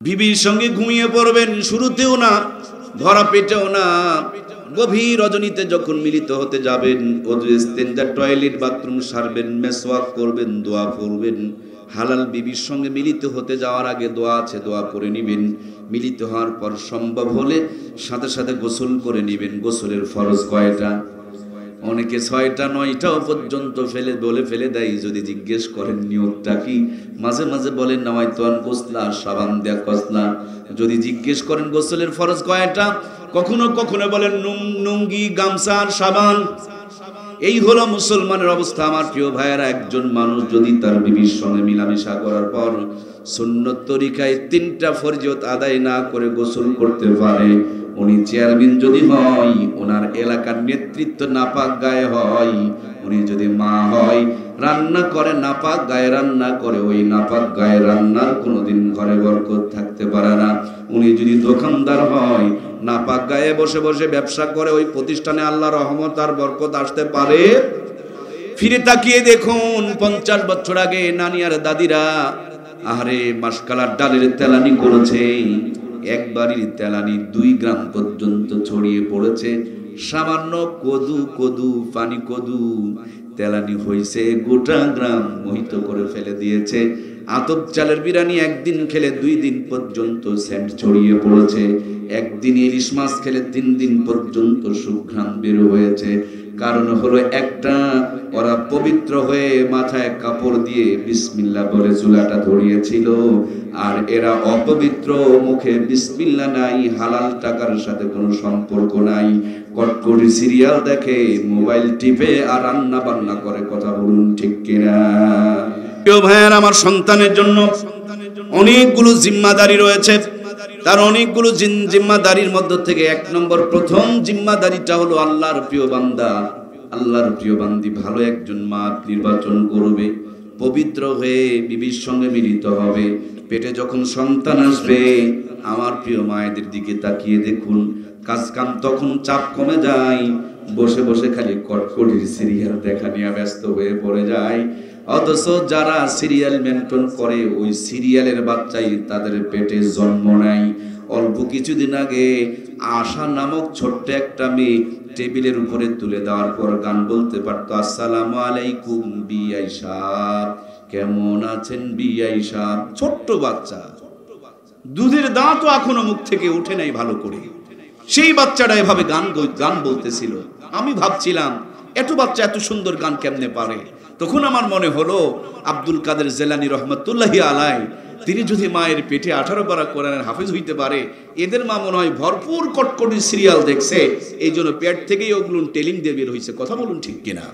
বিবির সঙ্গে ঘুমিয়ে পড়বেন, শুরুতেও না, ভরা পেটেও না, গভীর রজনীতে যখন মিলিত হতে যাবেন, ওযু ইস্তেঞ্জা, টয়লেট বাথরুম সারবেন, মেসওয়াক করবেন, দোয়া পড়বেন। হালাল বিবির সঙ্গে মিলিত হতে যাওয়ার আগে দোয়া আছে, দোয়া করে নেবেন। মিলিত হওয়ার পর সম্ভব হলে সাথে সাথে গোসল করে নেবেন। গোসলের ফরজ কয়টা? অনেকে 6টা 9টাও পর্যন্ত ফেলে দেয়। যদি জিজ্ঞেস করেন নিয়তটা কি, মাঝে মাঝে বলেন নাওয়াইতু আন গোসলা, সাবান দেয়া কসলা। যদি জিজ্ঞেস করেন গোসলের ফরজ কয়টা, কখনো কখনো বলেন নুঙ্গি, গামছা আর সাবান। এই হলো মুসলমানের অবস্থা। আমার প্রিয় ভাইয়েরা, একজন মানুষ যদি তার বিবির সঙ্গে মিলামেশা করার পর সুন্নত তরিকায় 3টা ফরজিয়ত আদায় না করে গোসল করতে পারে, উনি চেয়ারম্যান যদি হয়, ওনার এলাকার নেতৃত্ব নাপাক গায়ে হয়, উনি যদি মা হয়, রান্না করে নাপাক গায়ে রান্না করে, ওই নাপাক গায়ে রান্নার কোনোদিন ঘরে বরকত থাকতে পারে না। উনি যদি দোকানদার হয়, নাপাক গায়ে বসে বসে ব্যবসা করে, ওই প্রতিষ্ঠানে আল্লাহর রহমত আর বরকত আসতে পারে? ফিরে তাকিয়ে দেখুন, 50 বছর আগে নানি আর দাদিরা আহারে মাসকালার ডালের তেলানি করেছে। এক বাড়ির তেলানি 2 গ্রাম পর্যন্ত ছড়িয়ে পড়েছে। সামান্য কদু পানি কদু তেলানি হয়েছে, গোটা গ্রাম মোহিত করে ফেলে দিয়েছে। আতপ চালের বিরিয়ানি একদিন খেলে 2 দিন পর্যন্ত সেন্ট ছড়িয়ে পড়েছে। একদিন ইলিশ মাছ খেলে 3 দিন পর্যন্ত সুঘ্রাণ বের হয়েছে। কারণ হলো একটা, ওরা পবিত্র হয়ে মাথায় কাপড় দিয়ে বিসমিল্লাহ বলে চুলাটা ধরিয়েছিল, আর এরা অপবিত্র, মুখে বিসমিল্লাহ নাই, হালাল টাকার সাথে কোনো সম্পর্ক নাই, কটকটি সিরিয়াল দেখে, মোবাইল টিপে আর রান্না বান্না করে। কথা বলুন ঠিক কিনা? প্রিয় ভাইয়ের, আমার সন্তানের জন্য অনেকগুলো জিম্মাদারি রয়েছে। তার অনেকগুলো জিম্মাদারির মধ্যে থেকে 1 নম্বর, প্রথম জিম্মাদারিটা হলো আল্লাহর প্রিয় বান্দা, আল্লাহর প্রিয় বান্দি ভালো একজন মা নির্বাচন করবে, পবিত্র হয়ে বিবির সঙ্গে মিলিত হবে। পেটে যখন সন্তান আসবে, আমার প্রিয় মায়েদের দিকে তাকিয়ে দেখুন, কাজ কাম তখন চাপ কমে যায়, বসে বসে খালি কটকটির সিরিয়াল দেখা নিয়ে ব্যস্ত হয়ে পড়ে যায়। অথচ যারা সিরিয়াল মেনটেন করে, ওই সিরিয়ালের বাচ্চাই তাদের পেটে জন্ম নেয়। অল্প কিছুদিন আগে আশা নামক ছোট্ট একটা মেয়ে টেবিলের উপরে তুলে দেওয়ার পর গান বলতে পারতো, আসসালামু আলাইকুম বিআই সাহেব, কেমন আছেন বিআই সাহেব। ছোট্ট বাচ্চা, দুধের দাঁতও এখনো মুখ থেকে উঠে নাই ভালো করে। সেই বাচ্চাটা এভাবে গান বলতেছিল। আমি ভাবছিলাম, এত বাচ্চা এত সুন্দর গান কেমনে পারে? তখন আমার মনে হলো, আব্দুল কাদের জিলানী রহমতুল্লাহি আলাই, তিনি যদি মায়ের পেটে 18 পারা কোরআনের হাফেজ হইতে পারে, এদের মা মনে হয় ভরপুর কটকটি সিরিয়াল দেখছে, এই জন্য পেট থেকেই ওগুলো টেলিং দিয়ে বের হয়েছে। কথা বলুন ঠিক কিনা?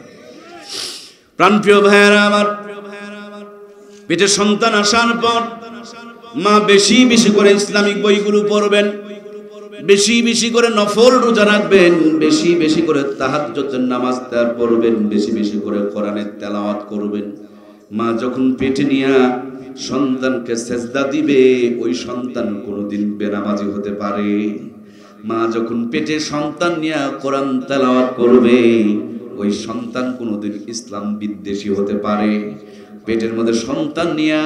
প্রাণপ্রিয় ভাইয়েরা আমার, পেটে সন্তান আসার পর মা বেশি বেশি করে ইসলামিক বইগুলো পড়বেন, বেশি বেশি করে নফল রোজা রাখবেন, বেশি বেশি করে তাহাজ্জুদের নামাজ পড়বেন, বেশি বেশি করে কোরআনের তেলাওয়াত করবেন। মা যখন পেটে নিয়ে সন্তানকে সেজদা দিবে, ওই সন্তান কোনোদিন বেনামাজি হতে পারে। মা যখন পেটে সন্তান নিয়ে কোরআন তেলাওয়াত করবে, ওই সন্তান কোনোদিন ইসলাম বিদ্বেষী হতে পারে। পেটের মধ্যে সন্তান নিয়ে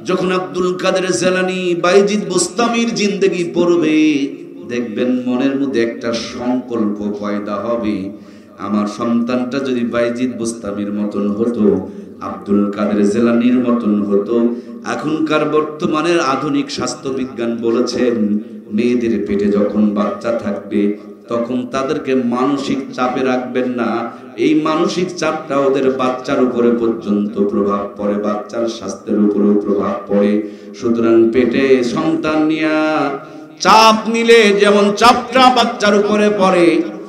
যখন আব্দুল কাদের জিলানী, বাইজিদ বুস্তামির জিন্দেগি পড়বে, দেখবেন মনের মধ্যে একটা সংকল্প পয়দা হবে, আমার সন্তানটা যদি বাইজিদ বুস্তামির মতন হতো, আব্দুল কাদের জিলানীর মতন হতো। এখনকার বর্তমানের আধুনিক স্বাস্থ্য বিজ্ঞান বলেছেন, মেয়েদের পেটে যখন বাচ্চা থাকবে, তখন তাদেরকে মানসিক চাপে রাখবেন না। এই মানসিক চাপটা ওদের বাচ্চার উপরে পর্যন্ত প্রভাব পড়ে, বাচ্চার স্বাস্থ্যের উপরেও প্রভাব পড়ে। সুতরাং পেটে সন্তান নিয়ে চাপ নিলে যেমন চাপটা বাচ্চার উপরে পড়ে,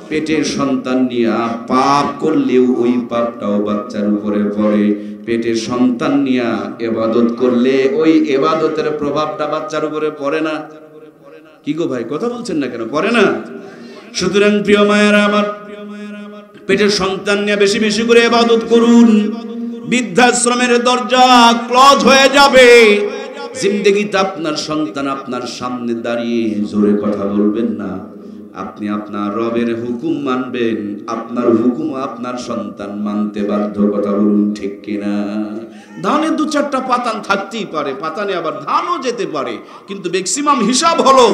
পেটের সন্তান নিয়ে পাপ করলেও ওই পাপটাও বাচ্চার উপরে পড়ে। পেটের সন্তান নিয়ে ইবাদত করলে ওই ইবাদতের প্রভাবটা বাচ্চার উপরে পড়ে না। কি গো ভাই, কথা বলছেন না কেন? পড়ে না? সুতরাং প্রিয় মায়েরা আমার, পেটের সন্তান নিয়ে বেশি বেশি করে ইবাদত করুন। বৃদ্ধাশ্রমের দরজা ক্লোজ হয়ে যাবে। জিন্দেগিতে আপনার সন্তান আপনার সামনে দাঁড়িয়ে জোরে কথা বলবেন না, আপনি আপনার রবের হুকুম মানবেন, আপনার হুকুম আপনার সন্তান মানতে বাধ্য। কথা বলুন ঠিক কিনা? ধানের 2-4টা পাতান থাকতেই পারে, পাতানে আবার ধানও যেতে পারে, কিন্তু ম্যাক্সিমাম হিসাব হলো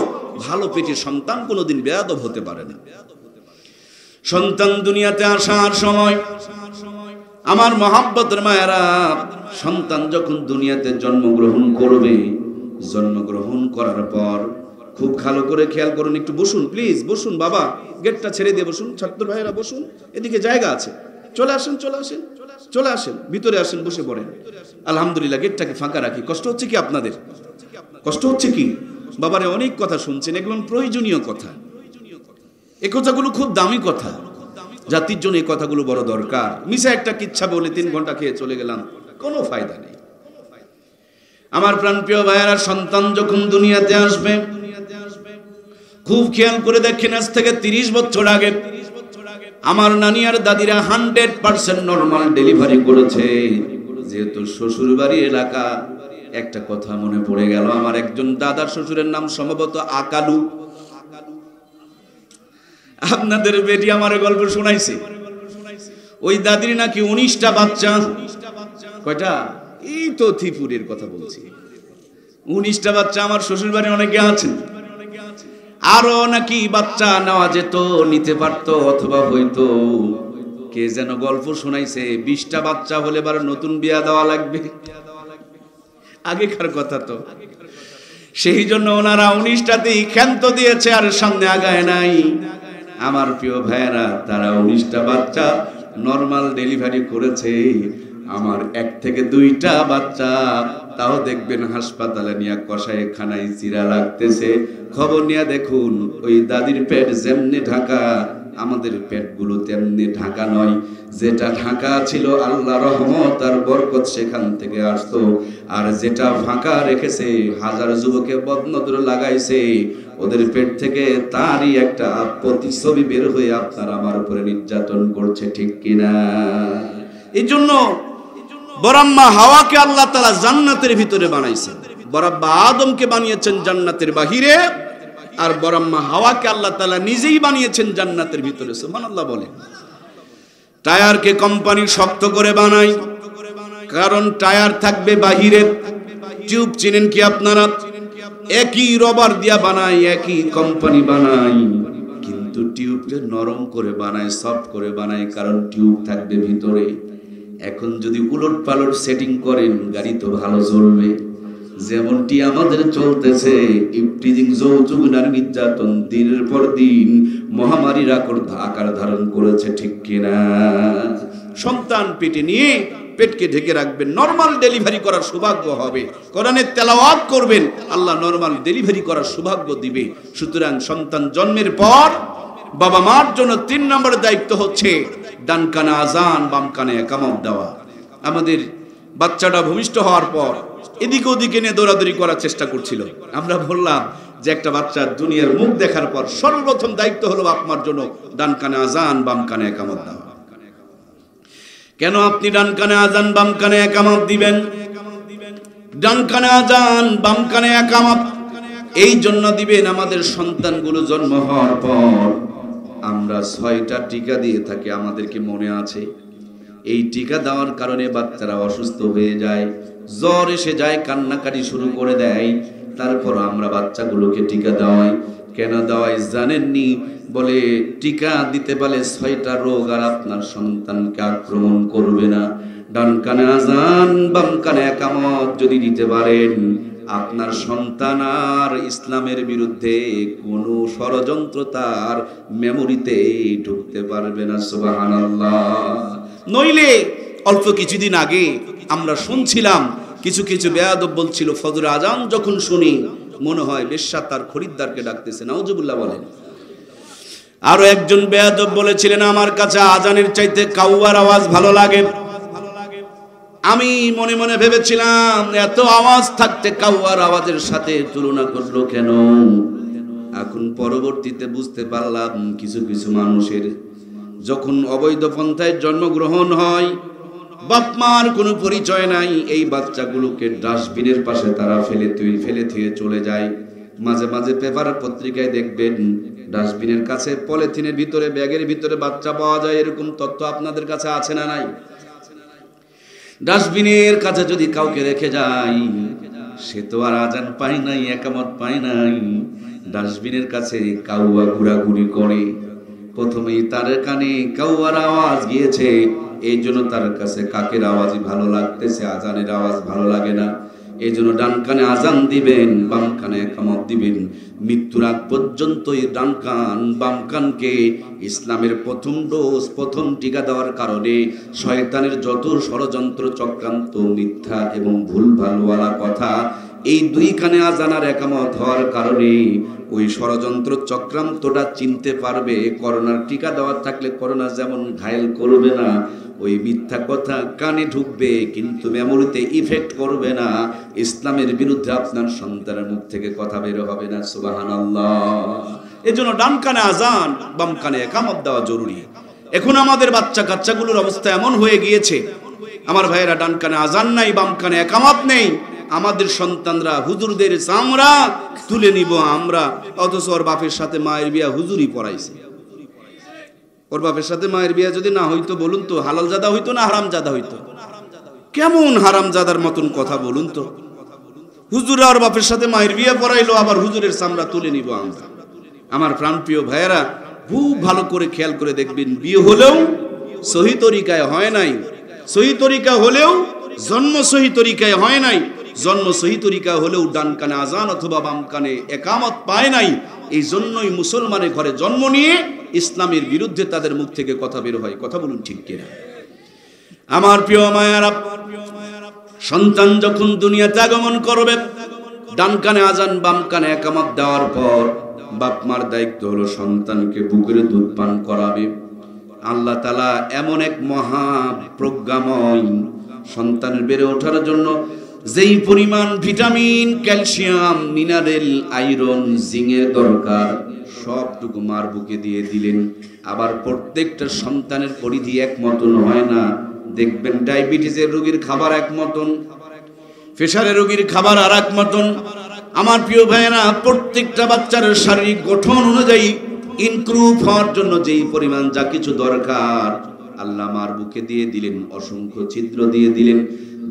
ভালো পেটে সন্তান কোনোদিন বেয়াদব হতে পারে না। সন্তান দুনিয়াতে আসার সময় আমার মহাব্বতের মায়েরা, সন্তান যখন দুনিয়াতে জন্মগ্রহণ করবে, জন্মগ্রহণ করার পর খুব ভালো করে খেয়াল করুন। একটু বসুন প্লিজ, বসুন বাবা, গেটটা ছেড়ে দিয়ে বসুন। ছাত্র ভাইয়েরা বসুন, এদিকে জায়গা আছে, চলে আসেন, চলে আসেন, চলে আসেন, ভিতরে আসেন, বসে পড়েন। আলহামদুলিল্লাহ, গেটটাকে ফাঁকা রাখি। কষ্ট হচ্ছে কি আপনাদের? কষ্ট হচ্ছে কি? বাবারে অনেক কথা শুনছেন, এগুলো প্রয়োজনীয় কথা, এই কথাগুলো খুব দামি কথা, জাতির জন্য এই কথাগুলো বড় দরকার। মিশা একটা কিচ্ছা বলে 3 ঘন্টা খেয়ে চলে গেলাম, কোনো ফায়দা নেই। আমার প্রাণপ্রিয় ভাইয়েরা, সন্তান যখন দুনিয়াতে আসবে খুব খেয়াল করে দেখেন, আজ থেকে 30 বছর আগে আমার নানি আর দাদিরা 100% নরমাল ডেলিভারি করেছে। যেহেতু শ্বশুর বাড়ি এলাকা, একটা কথা মনে পড়ে গেল, আমার একজন দাদার শ্বশুরের নাম সম্ভবত আকালু। আপনাদের বেটি আমার গল্প শোনাইছে, ওই দাদির নাকি 19টা বাচ্চা। কয়টা? এই তো ত্রিপুরের কথা বলছি, 19টা বাচ্চা। আমার শ্বশুর বাড়ি অনেকে আছেন, আরো নাকি বাচ্চা নেওয়া যেত, নিতে পারতো, অথবা হইতো। কে যেন গল্প শোনাইছে, 20টা বাচ্চা হলে এবার নতুন বিয়া দেওয়া লাগবে, আগেকার কথা তো। সেই জন্য ওনারা 19টাতেই ক্ষান্ত দিয়েছে, আর সামনে আগায় নাই। আমার প্রিয় ভাইয়েরা, তারা 19টা বাচ্চা নরমাল ডেলিভারি করেছে। আমার 1 থেকে 2টা বাচ্চা, তাও দেখবেন হাসপাতালে নিয়ে কসাইখানায় চিরা লাগতেছে। খবর নিয়ে দেখুন, ওই দাদির পেট যেমনি ঢাকা, আমাদের পেটগুলো তেমনি ঢাকা নয়। যেটা ঢাকা ছিল আল্লাহ রহমত আর বরকত সেখান থেকে আসতো, আর যেটা ফাঁকা রেখেছে হাজার যুবকে বদনজর লাগাইছে, ওদের পেট থেকে তারই একটা প্রতিছবি বের হয়ে আপনার আমার উপরে নির্যাতন করছে, ঠিক কিনা? এই জন্য বরাম্মা হাওয়াকে আল্লাহ তাআলা জান্নাতের ভিতরে বানাইছেন, বরাব্বা আদমকে বানিয়েছেন জান্নাতের বাহিরে, আর বরাম্মা হাওয়াকে আল্লাহ তাআলা নিজেই বানিয়েছেন জান্নাতের ভিতরে। সুবহানাল্লাহ বলেন। টায়ারকে কোম্পানি শক্ত করে বানায়, কারণ টায়ার থাকবে বাহিরে। টিউব চিনেন কি আপনারা? একই রবার দিয়া বানায়, একই কোম্পানি বানায়, কিন্তু টিউবটা নরম করে বানায়, সফট করে বানায়, কারণ টিউব থাকবে ভিতরে। এখন যদি উলট পালট সেটিং করেন, গাড়ি তো ভালো চলবে। যেমনটি আমাদের চলতেছে, ইফটিজিং, যৌতুক নারী নির্যাতন দিনের পর দিন মহামারীর আকার ধারণ করেছে, ঠিক কিনা? সন্তান পেটে নিয়ে পেটকে ঢেকে রাখবেন, নরমাল ডেলিভারি করার সৌভাগ্য হবে। কোরআনের তেলাওয়াত করবেন, আল্লাহ নরমাল ডেলিভারি করার সৌভাগ্য দিবে। সুতরাং সন্তান জন্মের পর বাবা মার জন্য 3 নম্বর দায়িত্ব হচ্ছে ডান কানে আজান, বাম কানে একামত দেওয়া। আমাদের বাচ্চাটা ভূমিষ্ঠ হওয়ার পর এদিকে ওদিকে নিয়ে দৌড়াদৌড়ি করার চেষ্টা করছিল। আমরা বললাম যে একটা বাচ্চার দুনিয়ার মুখ দেখার পর সর্বপ্রথম দায়িত্ব হলো আপনার জন্য ডান কানে আজান, বাম কানে একামত দেওয়া। কেন আপনি ডান কানে আজান, বাম কানে একামত দিবেন? ডান কানে আজান, বাম কানে একামত এই জন্য দিবেন, আমাদের সন্তানগুলো জন্ম হওয়ার পর আমরা 6টা টিকা দিয়ে থাকি, আমাদেরকে মনে আছে। এই টিকা দেওয়ার কারণে বাচ্চারা অসুস্থ হয়ে যায়, জ্বর এসে যায়, কান্নাকাটি শুরু করে দেয়। তারপর আমরা বাচ্চাগুলোকে টিকা দেওয়াই। কেন দেওয়াই জানেননি? বলে টিকা দিতে পারলে 6টা রোগ আর আপনার সন্তানকে আক্রমণ করবে না। ডান কানে আজান, বাম কানে একামত যদি দিতে পারেন, আপনার সন্তান আর ইসলামের বিরুদ্ধে কোনো ষড়যন্ত্র তার মেমোরিতে ঢুকতে পারবে না। সুবহানাল্লাহ। নইলে অল্প কিছুদিন আগে আমরা শুনছিলাম, কিছু কিছু বেয়াদব বলছিল, ফজর আজান যখন শুনি মনে হয় বেশ্যা তার খরিদ্দারকে ডাকতেছে। নাউজুবিল্লাহ বলেন। আরো একজন বেয়াদব বলেছিলেন, আমার কাছে আজানের চাইতে কাউয়ার আওয়াজ ভালো লাগে। আমি মনে মনে ভেবেছিলাম, এত আওয়াজ থাকতে কাউয়ার আওয়াজের সাথে তুলনা করলো কেন? এখন পরবর্তীতে বুঝতে পারলাম, কিছু কিছু মানুষের যখন অবৈধ পন্থায় জন্মগ্রহণ হয়, বাপ মার কোনো পরিচয় নাই, এই বাচ্চাগুলোকে ডাস্টবিনের পাশে তারা ফেলে থুয়ে চলে যায়। মাঝে মাঝে পেপার পত্রিকায় দেখবেন ডাস্টবিনের কাছে পলিথিনের ভিতরে, ব্যাগের ভিতরে বাচ্চা পাওয়া যায়। এরকম তথ্য আপনাদের কাছে আছে না নাই? ডাস্টবিনের কাছে যদি কাউকে রেখে যাই, সে তো আর আজান পায় নাই, একামত পায় নাই, ডাস্টবিনের কাছে কাউয়া ঘোরাঘুরি করে। প্রথমেই তার কানে কাউয়ার আওয়াজ গিয়েছে, এই জন্য তার কাছে কাকের আওয়াজই ভালো লাগতেছে, আজানের আওয়াজ ভালো লাগে না। এই জন্য ডান কানে আজান দিবেন, বাম কানে একামত দিবেন। মৃত্যুর আগ পর্যন্ত এই ডান কান বাম কানকে ইসলামের প্রথম ডোজ, প্রথম টিকা দেওয়ার কারণে শয়তানের যত ষড়যন্ত্র, চক্রান্ত, মিথ্যা এবং ভুলভালওয়ালা কথা, এই দুই কানে আজান আর একামত হওয়ার কারণে ওই ষড়যন্ত্র চক্রান্তটা চিনতে পারবে। করোনার টিকা দেওয়ার থাকলে করোনা যেমন ঘায়েল করবে না, ওই মিথ্যা কথা কানে ঢুকবে কিন্তু মেমোরিতে ইফেক্ট করবে না। ইসলামের বিরুদ্ধে আপনার সন্তানের মুখ থেকে কথা বের হবে না। সুবহানাল্লাহ। এজন্য ডান কানে আজান, বাম কানে একামত দেওয়া জরুরি। এখন আমাদের বাচ্চা কাচ্চাগুলোর অবস্থা এমন হয়ে গিয়েছে, আমার ভাইয়েরা, ডান কানে আজান নাই, বাম কানে একামত নেই। আমাদের সন্তানরা হুজুরদের চামড়া তুলে নিব আমরা, অথচ ওর বাপের সাথে মায়ের বিয়া হুজুরই পড়াইছে। ওর বাপের সাথে মায়ের বিয়া যদি না হইতো, বলুন তো হালাল জাদা হইতো না হারাম জাদা হইতো? কেমন হারাম জাদার মতন কথা বলুন তো। হুজুরা ওর বাপের সাথে মায়ের বিয়া পড়াইলো, আবার হুজুরের চামড়া তুলে নিব আমরা। আমার প্রাণপ্রিয় ভাইয়েরা, খুব ভালো করে খেয়াল করে দেখবেন, বিয়ে হলেও সহি তরিকায় হয় নাই, সহি তরিকা হলেও জন্ম সহি তরিকায় হয় নাই, জন্ম সহি তরিকা হলেও ডান কানে আজান অথবা বাম কানে একামত পায় নাই। এই জন্যই মুসলমানের ঘরে জন্ম নিয়ে ইসলামের বিরুদ্ধে তাদের মুখ থেকে কথা বের হয়। কথা বলুন ঠিক কিনা? আমার প্রিয় মায়েরা, সন্তান যখন দুনিয়াতে আগমন করবে, ডান কানে আজান বাম কানে একামত দেওয়ার পর বাপ মার দায়িত্ব হলো সন্তানকে বুকের দুধ পান করাবে। আল্লাহ তাআলা এমন এক মহা প্রজ্ঞাময়, সন্তানের বেড়ে ওঠার জন্য যেই পরিমাণ ভিটামিন, ক্যালসিয়াম, মিনারেল, আয়রন, জিংয়ের দরকার, সবটুকু মার বুকে দিয়ে দিলেন। আবার প্রত্যেকটা সন্তানের পরিধি এক মতন হয় না। দেখবেন ডায়াবেটিসের রোগীর খাবার এক মতন, প্রেসারের রোগীর খাবার আর এক মতন। আমার প্রিয় ভাইয়েরা, প্রত্যেকটা বাচ্চার শারীরিক গঠন অনুযায়ী ইমপ্রুভ হওয়ার জন্য যেই পরিমাণ যা কিছু দরকার আল্লাহ মার বুকে দিয়ে দিলেন, অসংখ্য ছিদ্র দিয়ে দিলেন।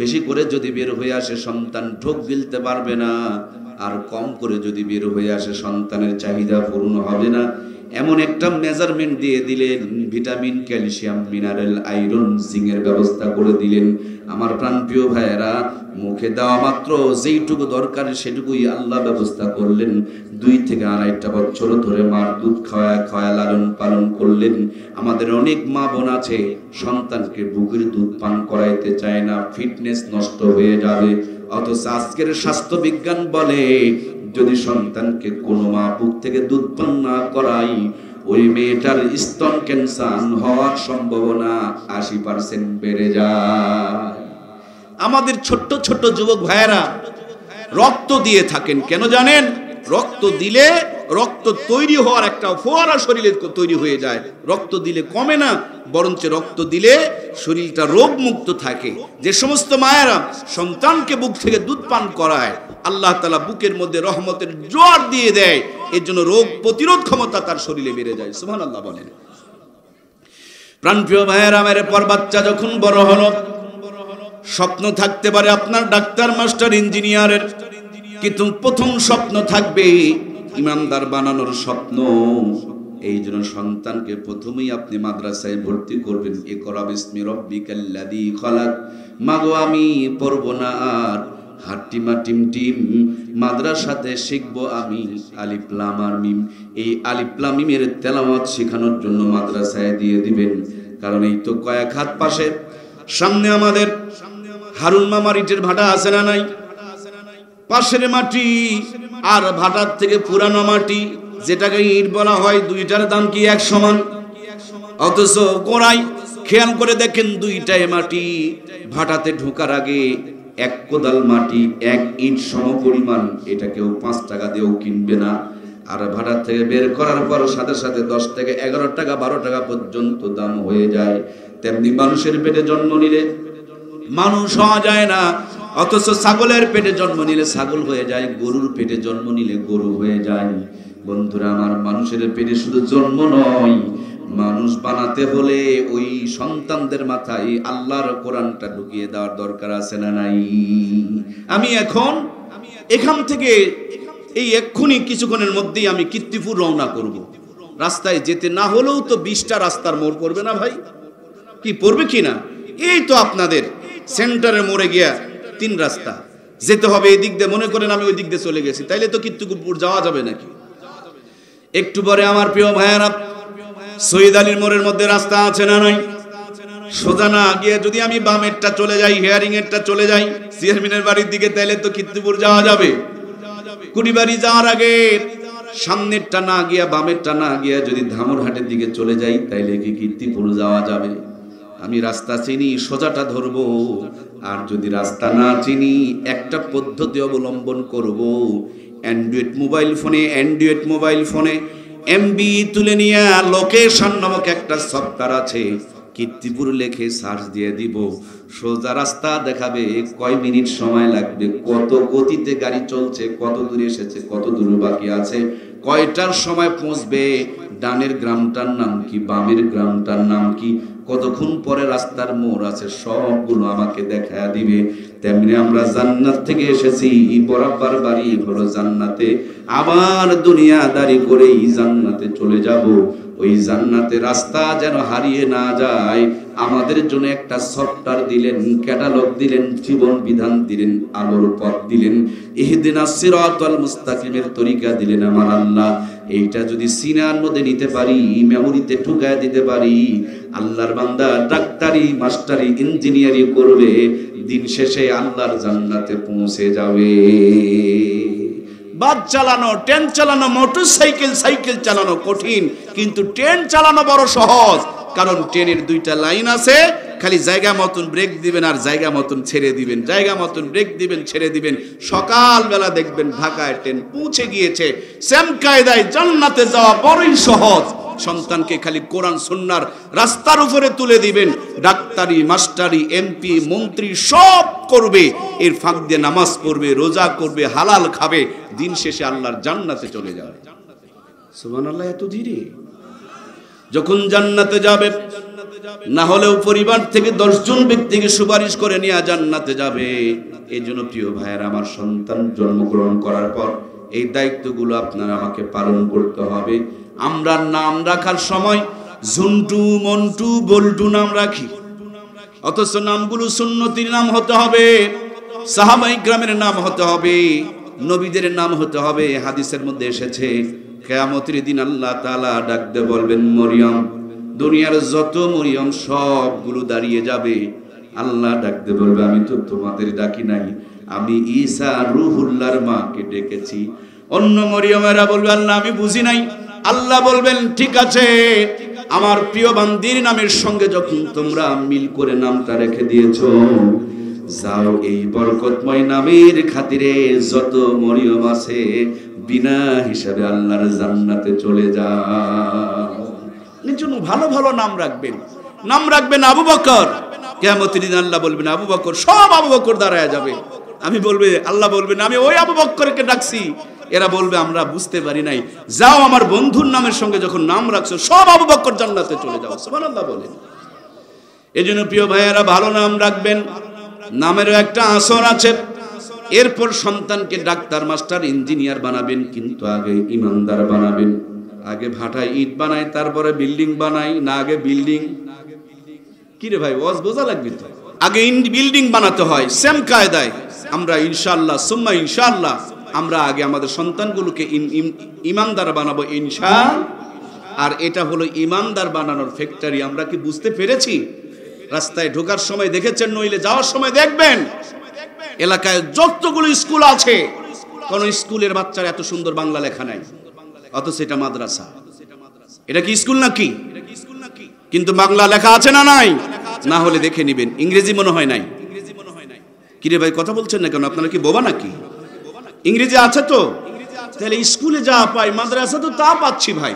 বেশি করে যদি বের হয়ে আসে সন্তান ঢোক গিলতে পারবে না, আর কম করে যদি বের হয়ে আসে সন্তানের চাহিদা পূর্ণ হবে না। এমন একটা মেজারমেন্ট দিয়ে দিলেন, ভিটামিন, ক্যালসিয়াম, মিনারেল, আয়রন, জিংয়ের ব্যবস্থা করে দিলেন। আমার প্রাণপ্রিয় ভাইয়েরা, মুখে দেওয়া মাত্র যেইটুকু দরকার সেটুকুই আল্লাহ ব্যবস্থা করলেন। 2 থেকে 2.5 বছর ধরে মার দুধ খাওয়া লালন পালন করলেন। আমাদের অনেক মা বোন আছে সন্তানকে বুকের দুধ পান করাইতে চায় না, ফিটনেস নষ্ট হয়ে যাবে। অথচ আজকের স্বাস্থ্য বিজ্ঞান বলে, যদি সন্তানকে কোনো মা বুক থেকে দুধ পান না করাই, ওই মেয়েটার স্তন ক্যান্সার হওয়ার সম্ভাবনা 80% বেড়ে যায়। আমাদের ছোট্ট ছোট্ট যুবক ভাইয়েরা রক্ত দিয়ে থাকেন, কেন জানেন? রক্ত দিলে রক্ত তৈরি হওয়ার একটা ফোয়ারা শরীরে তৈরি হয়ে যায়। রক্ত দিলে কমে না, বরঞ্চ রক্ত দিলে শরীরটা রোগ মুক্ত থাকে। যে সমস্ত মায়েরা সন্তানকে বুক থেকে দুধ পান করায়, আল্লাহ তাআলা বুকের মধ্যে রহমতের জোয়ার দিয়ে দেয়, এর জন্য রোগ প্রতিরোধ ক্ষমতা তার শরীরে বেড়ে যায়। সুবহানাল্লাহ বলেন। প্রাণপ্রিয় ভাইয়েরা, আমার পর বাচ্চা যখন বড় হলো, স্বপ্ন থাকতে পারে আপনার ডাক্তার, মাস্টার, ইঞ্জিনিয়ারের, কিন্তু প্রথম স্বপ্ন থাকবে ইমানদার বানানোর স্বপ্ন। এই জন্য সন্তানকে প্রথমেই আপনি মাদ্রাসায় ভর্তি করবেন। ইকরা বিসমি রাব্বিকাল্লাযী খালাক। মাগো আমি পড়ব না আর হাট্টিমা টিম টিম, মাদ্রাসাতে শিখবো আমি আলিফ লাম আর মিম। এই আলিফ লাম মিমের তেলাওয়াত শেখানোর জন্য মাদ্রাসায় দিয়ে দিবেন। কারণ এই তো কয়েক হাত পাশে সামনে আমাদের হারুন মামার ইটের ভাটা আছে না নাই? পাশের মাটি আর ভাটার থেকে পুরানো মাটি, যেটাকে ইট বলা হয়, দুইটার দাম কি এক সমান? অথচ গোড়াই খেয়াল করে দেখেন, দুইটাই মাটি। ভাটাতে ঢোকার আগে 1 কোদাল মাটি 1 ইট সম পরিমাণ, এটা কেউ 5 টাকা দিয়েও কিনবে না। আর ভাটা থেকে বের করার পর সাথে সাথে 10 থেকে 11 টাকা 12 টাকা পর্যন্ত দাম হয়ে যায়। তেমনি মানুষের পেটে জন্ম নিলে মানুষ হওয়া যায় না, অথচ ছাগলের পেটে জন্ম নিলে ছাগল হয়ে যায়, গরুর পেটে জন্ম নিলে গরু হয়ে যায়। বন্ধুরা আমার, মানুষের পেটে শুধু জন্ম নয়, মানুষ বানাতে হলে ওই সন্তানদের মাথায় আল্লাহর কোরআনটা ঢুকিয়ে দেওয়ার দরকার আছে না নাই? আমি এখন এখান থেকে এই এক্ষুনি কিছুক্ষণের মধ্যেই আমি কীর্তিপুর রওনা করব। রাস্তায় যেতে না হলেও তো 20টা রাস্তার মোড় পড়বে না ভাই? কি পড়বে কি না? এই তো আপনাদের সেন্টারের মোড়ে গিয়া 3 রাস্তা যেতে হবে। এই দিক দিয়ে মনে করেন আমি ওই দিক দিয়ে চলে গেছি, তাইলে তো কীর্তিপুর যাওয়া যাবে নাকি? একটু পরে আমার প্রিয় ভাইয়েরা, শহীদ আলীর মোড়ের মধ্যে রাস্তা আছে না নাই? সোজা না গিয়ে যদি আমি বামেরটা চলে যাই, হেয়ারিং এরটা চলে যাই চেয়ারম্যানের বাড়ির দিকে, তাইলে তো কীর্তিপুর যাওয়া যাবে। কুড়িবাড়ি যাওয়ার আগে সামনেরটা না গিয়া বামেরটা না গিয়া যদি ধামরহাটের দিকে চলে যাই, তাইলে কি কীর্তিপুর যাওয়া যাবে? আমি রাস্তা চিনি, সোজাটা ধরবো। আর যদি রাস্তা না চিনি, একটা পদ্ধতি অবলম্বন করব। অ্যান্ড্রয়েড মোবাইল ফোনে এমবি তুলে নিয়ে লোকেশন নামক একটা সফটওয়্যার আছে, কীর্তিপুর লেখে সার্চ দিয়ে দিব, সোজা রাস্তা দেখাবে, কয় মিনিট সময় লাগবে, কত গতিতে গাড়ি চলছে, কত দূরে এসেছে, কত দূর বাকি আছে, কয়টার সময় পৌঁছবে, ডানের গ্রামটার নাম কি, বামের গ্রামটার নাম কি, কতক্ষণ পরে রাস্তার মোড় আছে, সবগুলো আমাকে দেখায়া দিবে। তেমনি আমরা জান্নাত থেকে এসেছি, বরাবর বাড়ি হলো জান্নাতে, আবার দুনিয়াদারি করেই জান্নাতে চলে যাব। ওই জান্নাতে রাস্তা যেন হারিয়ে না যায়, আমাদের জন্য একটা সফটওয়্যার দিলেন, ক্যাটালগ দিলেন, জীবন বিধান দিলেন, আলোর পথ দিলেন, ইহদিনাস সিরাতাল মুস্তাকিমের তরিকা দিলেন আমার আল্লাহ। এইটা যদি সিনার মধ্যে নিতে পারি, মেমোরিতে ঢুকায় দিতে পারি, আল্লাহর বান্দা ডাক্তারি, মাস্টারি, ইঞ্জিনিয়ারিং করবে, দিন শেষে আল্লাহর জান্নাতে পৌঁছে যাবে। বাস চালানো, ট্রেন চালানো, মোটরসাইকেল চালানো কঠিন, কিন্তু ট্রেন চালানো বড় সহজ। কারণ ট্রেনের 2টা লাইন আছে, খালি জায়গা মতন ব্রেক দিবেন আর জায়গা মতন ছেড়ে দিবেন, জায়গা মতন ব্রেক দিবেন, ছেড়ে দিবেন। সকালবেলা দেখবেন ঢাকায় ট্রেন পৌঁছে গিয়েছে। সেম কায়দায় জান্নাতে যাওয়া বড়ই সহজ। সন্তানকে খালি কোরআন সুন্নাহর রাস্তার উপরে তুলে দিবেন, ডাক্তারি, মাস্টারি, এমপি, মন্ত্রী সব করবে, এর ফাঁক দিয়ে নামাজ পড়বে, রোজা করবে, হালাল খাবে, দিন শেষে আল্লাহর জান্নাতে চলে যাবে। সুবহানাল্লাহ। এত ধীরে যখন জান্নাতে যাবে, না হলেও পরিবার থেকে 10 জন ব্যক্তিকে সুপারিশ করে নিয়ে জান্নাতে যাবে। এই জন্য প্রিয় ভাইয়েরা, আমার সন্তান জন্মগ্রহণ করার পর এই দায়িত্বগুলো আপনারা আমাকে পালন করতে হবে। আমরা নাম রাখার সময় ঝুন্টু, মন্টু, বল্টু নাম রাখি, অথচ নামগুলো সুন্নতির নাম হতে হবে, সাহাবায়ে ইকরামের নাম হতে হবে, নবীদের নাম হতে হবে। হাদিসের মধ্যে এসেছে, কিয়ামতের দিন আল্লাহ তাআলা ডাক দিয়ে বলবেন, মরিয়ম, দুনিয়ার যত মরিয়ম সবগুলো দাঁড়িয়ে যাবে। আল্লাহ ডাক দিয়ে বলবে, আমি তো তোমাদের ডাকি নাই, আমি ঈসা রূহুল্লাহর মাকে ডেকেছি। অন্য মরিয়মেরা বলবে, আল্লাহ আমি বুঝি নাই। আল্লাহ বলবেন, ঠিক আছে, আমার প্রিয় বান্দির নামের সঙ্গে যখন তোমরা মিল করে নামটা রেখে দিয়েছো, যাও এই বরকতময় নামের খাতিরে যত মরিয়ম আছে বিনা হিসাবে আল্লাহর জান্নাতে চলে যাও। নিচুন ভালো ভালো নাম রাখবেন, নাম রাখবেন আবু বকর। কিয়ামতের দিন আল্লাহ বলবেন, আবু বকর, সব আবু বকর দাঁড়ায় যাবে। আমি বলবে, আল্লাহ বলবেন, আমি ওই আবু বকরকে ডাকছি। এরা বলবে, আমরা বুঝতে পারি নাই। যাও আমার বন্ধুর নামের সঙ্গে যখন নাম রাখছো, সব আবু বকর জান্নাতে চলে যাও। সুবহানাল্লাহ বলেন। এজন্য প্রিয় ভাইয়েরা, ভালো নাম রাখবেন, নামেরও একটা আসর আছে। এরপর সন্তানকে ডাক্তার, মাস্টার, ইঞ্জিনিয়ার বানাবেন, কিন্তু আগে ইমানদার বানাবেন। আগে ভাটায় ইট বানাই, তারপরে বিল্ডিং বানাই না, আগে বিল্ডিং? কি রে ভাই, ওয়াজ বোঝা লাগবে তো। আগে বিল্ডিং বানাতে হয়, সেম কায়দায় আমরা ইনশাআল্লাহ সুম্মা ইনশাআল্লাহ আমরা আগে আমাদের সন্তানগুলোকে ইমানদার বানাবো ইনশাআল্লাহ। আর এটা হলো ইমানদার বানানোর ফ্যাক্টরি। আমরা কি বুঝতে পেরেছি? রাস্তায় ঢোকার সময় দেখেছেন, নইলে যাওয়ার সময় দেখবেন, এলাকায় যতগুলো স্কুল আছে, কোন স্কুলের বাচ্চার এত সুন্দর বাংলা লেখা নাই, অথচ এটা মাদ্রাসা। এটা কি স্কুল নাকি? কিন্তু বাংলা লেখা আছে না নাই? না হলে দেখে নিবেন। ইংরেজি মনে হয় নাই। কিরে ভাই, কথা বলছেন না কেন? আপনারা কি বোবা নাকি? ইংরেজি আছে তো, তাহলে স্কুলে যা পাই মাদ্রাসা তো তা পাচ্ছি ভাই।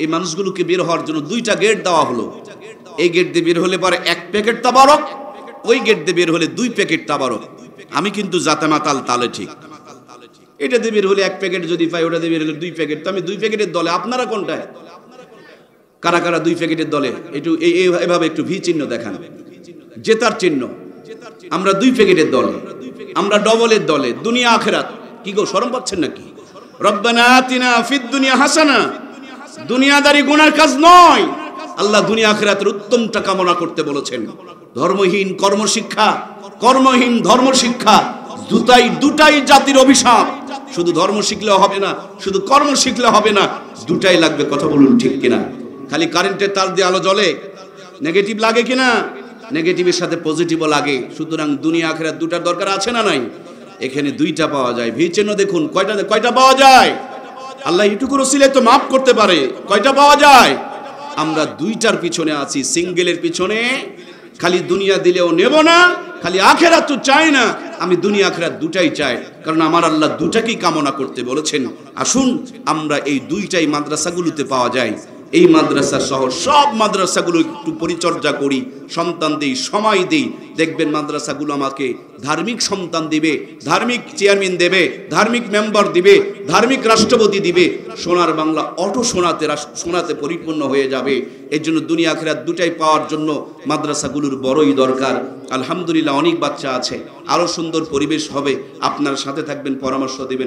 এই মানুষগুলোকে বের হওয়ার জন্য 2টা গেট দেওয়া হলো। এই গেট দিয়ে বের হলে পরে 1 প্যাকেট তাবারক, ওই গেট দিয়ে বের হলে 2 প্যাকেট তাবারক। আমি কিন্তু জাতে মাতাল তালে ঠিক। এটা দিয়ে বের হলে 1 প্যাকেট যদি পাই, ওটা দিয়ে বের হলে 2 প্যাকেট, তো আমি 2 প্যাকেটের দলে। আপনারা কোনটায়? কারা কারা 2 প্যাকেটের দলে একটু এভাবে একটু ভি চিহ্ন দেখান, জেতার চিহ্ন। আমরা 2 প্যাকেটের দলে, আমরা ডবলের দলে, দুনিয়া আখিরাত। কি গো শরম পাচ্ছেন নাকি? রব্বানা আতিনা ফিদ দুনিয়া হাসানা, দুনিয়াদারি গুনার কাজ নয়। আল্লাহ দুনিয়া আখিরাতের উত্তমটা কামনা করতে বলেছেন। ধর্মহীন কর্মশিক্ষা, কর্মহীন ধর্মশিক্ষা, দুটাই জাতির অভিশাপ। শুধু ধর্ম শিখলে হবে না, শুধু কর্ম শিখলে হবে না, দুটাই লাগবে। কথা বলুন ঠিক কিনা? খালি কারেন্টের তার দিয়ে আলো জ্বলে, নেগেটিভ লাগে কিনা? নেগেটিভের সাথে পজিটিভও লাগে। সুতরাং দুনিয়া আখিরাত দুটার দরকার আছে না নাই? এখানে 2টা পাওয়া যায়। ভি চিহ্ন দেখুন, কয়টা পাওয়া যায়? আল্লাহ এটুকুর ওসিলে তো মাফ করতে পারে। কয়টা পাওয়া যায়? আমরা 2টার পিছনে আছি, সিঙ্গেলের পিছনে। খালি দুনিয়া দিলেও নেব না, খালি আখিরাত তো চাই না। আমি দুনিয়া আখিরাত দুটাই চাই, কারণ আমার আল্লাহ দুটাকেই কামনা করতে বলেছেন। আসুন আমরা এই 2টাই মাদ্রাসাগুলোতে পাওয়া যায়। এই মাদ্রাসা সহ সব মাদ্রাসাগুলো একটু পরিচর্যা করি, সন্তান দেই, সময় দেই। দেখবেন মাদ্রাসাগুলো আমাকে ধার্মিক সন্তান দিবে, ধার্মিক চেয়ারম্যান দেবে, ধার্মিক মেম্বার দিবে, ধার্মিক রাষ্ট্রপতি দিবে। সোনার বাংলা অটো সোনাতে পরিপূর্ণ হয়ে যাবে। এর জন্য দুনিয়া আখিরাত দুটাই পাওয়ার জন্য মাদ্রাসাগুলোর বড়ই দরকার। আলহামদুলিল্লাহ অনেক বাচ্চা আছে, আরো সুন্দর পরিবেশ হবে। আপনার সাথে থাকবেন, পরামর্শ দেবেন।